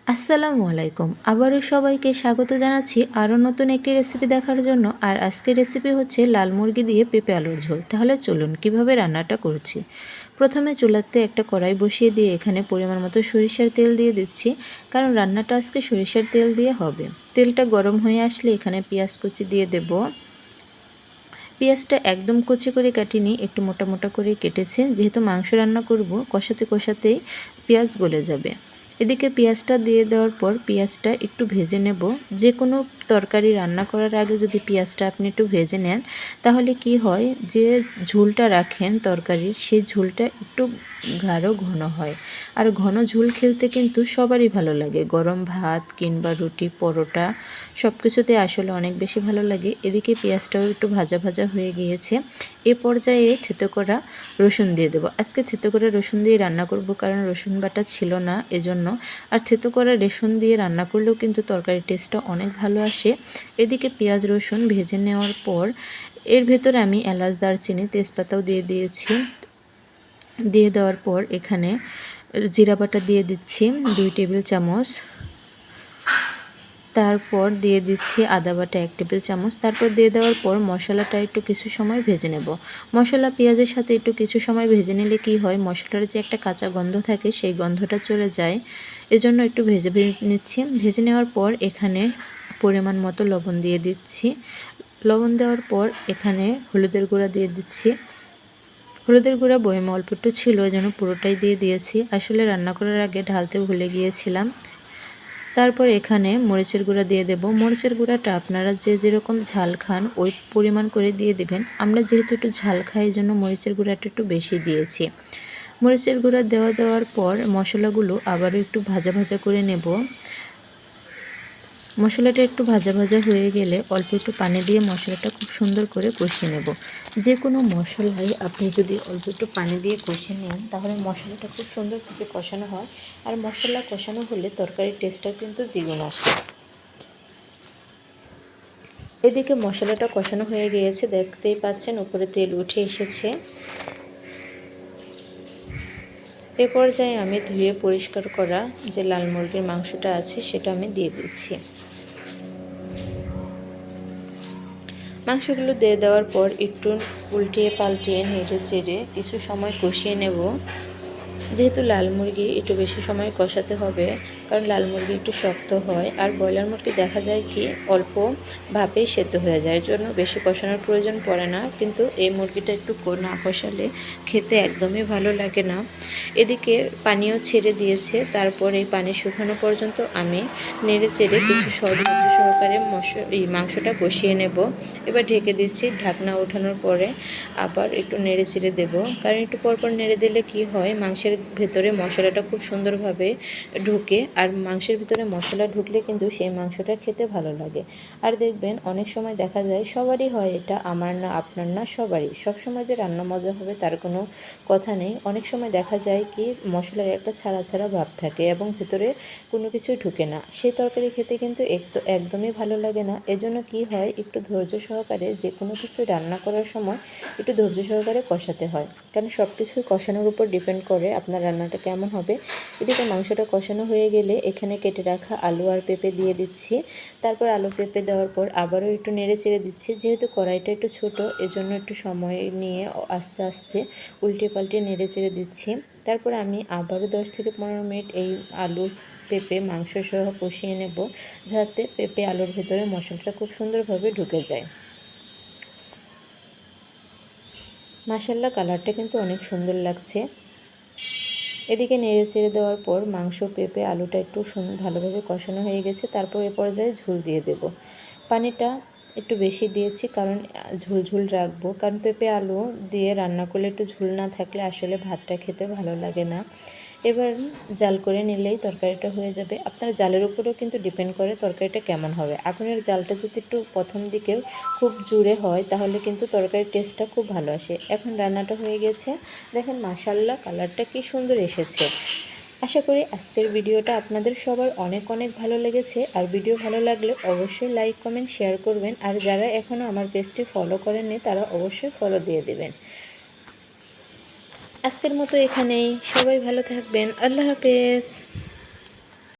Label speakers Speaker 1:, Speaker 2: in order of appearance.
Speaker 1: আসসালামু আলাইকুম। আবারও সবাইকে স্বাগত জানাচ্ছি আরও নতুন একটি রেসিপি দেখার জন্য। আর আজকের রেসিপি হচ্ছে লাল মুরগি দিয়ে পেঁপে আলুর ঝোল। তাহলে চলুন কিভাবে রান্নাটা করছি। প্রথমে চুলাতে একটা কড়াই বসিয়ে দিয়ে এখানে পরিমাণ মতো সরিষার তেল দিয়ে দিচ্ছি, কারণ রান্নাটা আজকে সরিষার তেল দিয়ে হবে। তেলটা গরম হয়ে আসলে এখানে পেঁয়াজ কুচি দিয়ে দেব। পেঁয়াজটা একদম কুচি করে কাটিনি, একটু মোটা মোটা করে কেটেছে, যেহেতু মাংস রান্না করব কষাতে কষাতেই পেঁয়াজ গলে যাবে। এদিকে পেঁয়াজটা দিয়ে দেওয়ার পর পেঁয়াজটা একটু ভেজে নেব। যে কোনো তরকারি রান্না করার আগে যদি পেঁয়াজটা আপনি একটু ভেজে নেন, তাহলে কি হয়, যে ঝোলটা রাখেন তরকারির সেই ঝোলটা একটু গাঢ় ঘন হয়। আর ঘন ঝোল খেলতে কিন্তু সবারই ভালো লাগে, গরম ভাত কিংবা রুটি পরোটা সব কিছুতে আসলে অনেক বেশি ভালো লাগে। এদিকে পেঁয়াজটাও একটু ভাজা ভাজা হয়ে গিয়েছে। এ পর্যায়ে থেতো করা রসুন দিয়ে দেবো। আজকে থেতো করা রসুন দিয়ে রান্না করব, কারণ রসুন বাটা ছিল না এজন্য। আর থেতো করা রসুন দিয়ে রান্না করলেও কিন্তু তরকারির টেস্টটা অনেক ভালো আসে। এদিকে পেঁয়াজ রসুন ভেজে নেওয়ার পর এর ভেতরে আমি এলাচ দারচিনি তেজপাতাও দিয়ে দিয়েছি। দিয়ে দেওয়ার পর এখানে জিরা বাটা দিয়ে দিচ্ছি 2 টেবিল চামচ। তারপর দিয়ে দিচ্ছি আদা বাটা 1 টেবিল চামচ। তারপর দিয়ে দেওয়ার পর মশলাটা একটু কিছু সময় ভেজে নেব। মশলা পেঁয়াজের সাথে একটু কিছু সময় ভেজে নিলে কি হয়, মশলার যে একটা কাঁচা গন্ধ থাকে সেই গন্ধটা চলে যায়। এজন্য একটু ভেজে নিচ্ছি। ভেজে নেওয়ার পর এখানে পরিমাণ মতো লবণ দিয়ে দিচ্ছি। লবণ দেওয়ার পর এখানে হলুদের গুঁড়া দিয়ে দিচ্ছি। হলুদের গুঁড়া বয়মে অল্প একটু ছিল, এজন্য পুরোটাই দিয়ে দিয়েছি। আসলে রান্না করার আগে ঢালতে ভুলে গিয়েছিলাম। তারপর এখানে মরিচের গুঁড়া দিয়ে দেব। মরিচের গুঁড়াটা আপনারা যে যেরকম ঝাল খান ওই পরিমাণ করে দিয়ে দেবেন। আমরা যেহেতু একটু ঝাল খাই, এই জন্য মরিচের গুঁড়াটা একটু বেশি দিয়েছি। মরিচের গুঁড়া দেওয়ার পর মশলাগুলো আবারও একটু ভাজা ভাজা করে নেব। মশলাটা একটু ভাজা ভাজা হয়ে গেলে অল্প একটু পানি দিয়ে মশলাটা খুব সুন্দর করে কষিয়ে নেব। যে কোনো মশলাই আপনি যদি অল্প একটু পানি দিয়ে কষিয়ে নেন, তাহলে মশলাটা খুব সুন্দরভাবে কষানো হয়। আর মশলা কষানো হলে তরকারির টেস্টটা কিন্তু দ্বিগুণ আসে। এদিকে মশলাটা কষানো হয়ে গিয়েছে, দেখতেই পাচ্ছেন উপরে তেল উঠে এসেছে। এ পর্যায়ে আমি ধুয়ে পরিষ্কার করা যে লাল মুরগির মাংসটা আছে সেটা আমি দিয়ে দিচ্ছি। মাংসগুলো দিয়ে দেওয়ার পর একটু উল্টিয়ে পাল্টিয়ে নেড়ে চেড়ে কিছু সময় কষিয়ে নেব। যেহেতু লাল মুরগি একটু বেশি সময় কষাতে হবে, কারণ লাল মুরগি একটু শক্ত হয়। আর ব্রয়লার মুরগি দেখা যায় কি অল্প ভাপেই সেদ্ধ হয়ে যায়, এর জন্য বেশি কষানোর প্রয়োজন পড়ে না। কিন্তু এই মুরগিটা একটু না কষালে খেতে একদমই ভালো লাগে না। এদিকে পানিও ছেড়ে দিয়েছে। তারপর এই পানি শুকানো পর্যন্ত আমি নেড়ে চেড়ে কিছু ধৈর্য সহকারে মাংসটা কষিয়ে নেব। এবার ঢেকে দিচ্ছি। ঢাকনা ওঠানোর পরে আবার একটু নেড়ে চেড়ে দেবো, কারণ একটু পরপর নেড়ে দিলে কি হয়, মাংসের ভেতরে মশলাটা খুব সুন্দরভাবে ঢুকে। আর মাংসের ভিতরে মশলা ঢুকলে কিন্তু সেই মাংসটা খেতে ভালো লাগে। আর দেখবেন অনেক সময় দেখা যায়, সবারই হয় এটা, আমার না আপনার না সবারই, সবসময় যে রান্না মজা হবে তার কোনো কথা নেই। অনেক সময় দেখা যায় কি মশলার একটা ছাড়া ছাড়া ভাব থাকে এবং ভেতরে কোনো কিছুই ঢুকে না, সেই তরকারি খেতে কিন্তু একদমই ভালো লাগে না। এজন্য কি হয়, একটু ধৈর্য সহকারে যে কোনো কিছু রান্না করার সময় একটু ধৈর্য সহকারে কষাতে হয়, কারণ সব কিছুই কষানোর উপর ডিপেন্ড করে আপনার রান্নাটা কেমন হবে। এদিকে মাংসটা কষানো হয়ে গেলে এখানে কেটে রাখা আলু আর পেঁপে দিয়ে দিচ্ছি। তারপর আলু পেঁপে দেওয়ার পর আবারও একটু নেড়ে চেড়ে দিচ্ছি। যেহেতু কড়াইটা একটু ছোটো, এজন্য একটু সময় নিয়ে আস্তে আস্তে উল্টে পাল্টে নেড়ে চেড়ে দিচ্ছি। তারপর আমি আবারও 10 থেকে 15 মিনিট এই আলু পেঁপে মাংস সহ কষিয়ে নেব, যাতে পেঁপে আলুর ভেতরে মশলাটা খুব সুন্দরভাবে ঢুকে যায়। মাশাআল্লাহ, কালারটা কিন্তু অনেক সুন্দর লাগছে। এদিকে নেড়ে চেড়ে দেওয়ার পর মাংস পেঁপে আলুটা একটু ভালোভাবে কষানো হয়ে গেছে। তারপর এ পর্যায়ে ঝোল দিয়ে দেব। পানিটা একটু বেশি দিয়েছি, কারণ ঝোল ঝোল রাখবো, কারণ পেঁপে আলু দিয়ে রান্না করলে একটু ঝোল না থাকলে আসলে ভাতটা খেতে ভালো লাগে না। এবার জাল করে নিলেই তরকারিটা হয়ে যাবে। আপনার জালের উপরেও কিন্তু ডিপেন্ড করে তরকারিটা কেমন হবে। আপনার জালটা যদি একটু প্রথম দিকে খুব জোরে হয়, তাহলে কিন্তু তরকারির টেস্টটা খুব ভালো আসে। এখন রান্নাটা হয়ে গেছে, দেখেন মাশাআল্লাহ কালারটা কি সুন্দর এসেছে। আশা করি আজকের ভিডিওটা আপনাদের সবার অনেক অনেক ভালো লেগেছে। আর ভিডিও ভালো লাগলে অবশ্যই লাইক কমেন্ট শেয়ার করবেন। আর যারা এখনও আমার পেজটি ফলো করেননি তারা অবশ্যই ফলো দিয়ে দেবেন। আজকের মতো এখানেই, সবাই ভালো থাকবেন। আল্লাহ হাফেজ।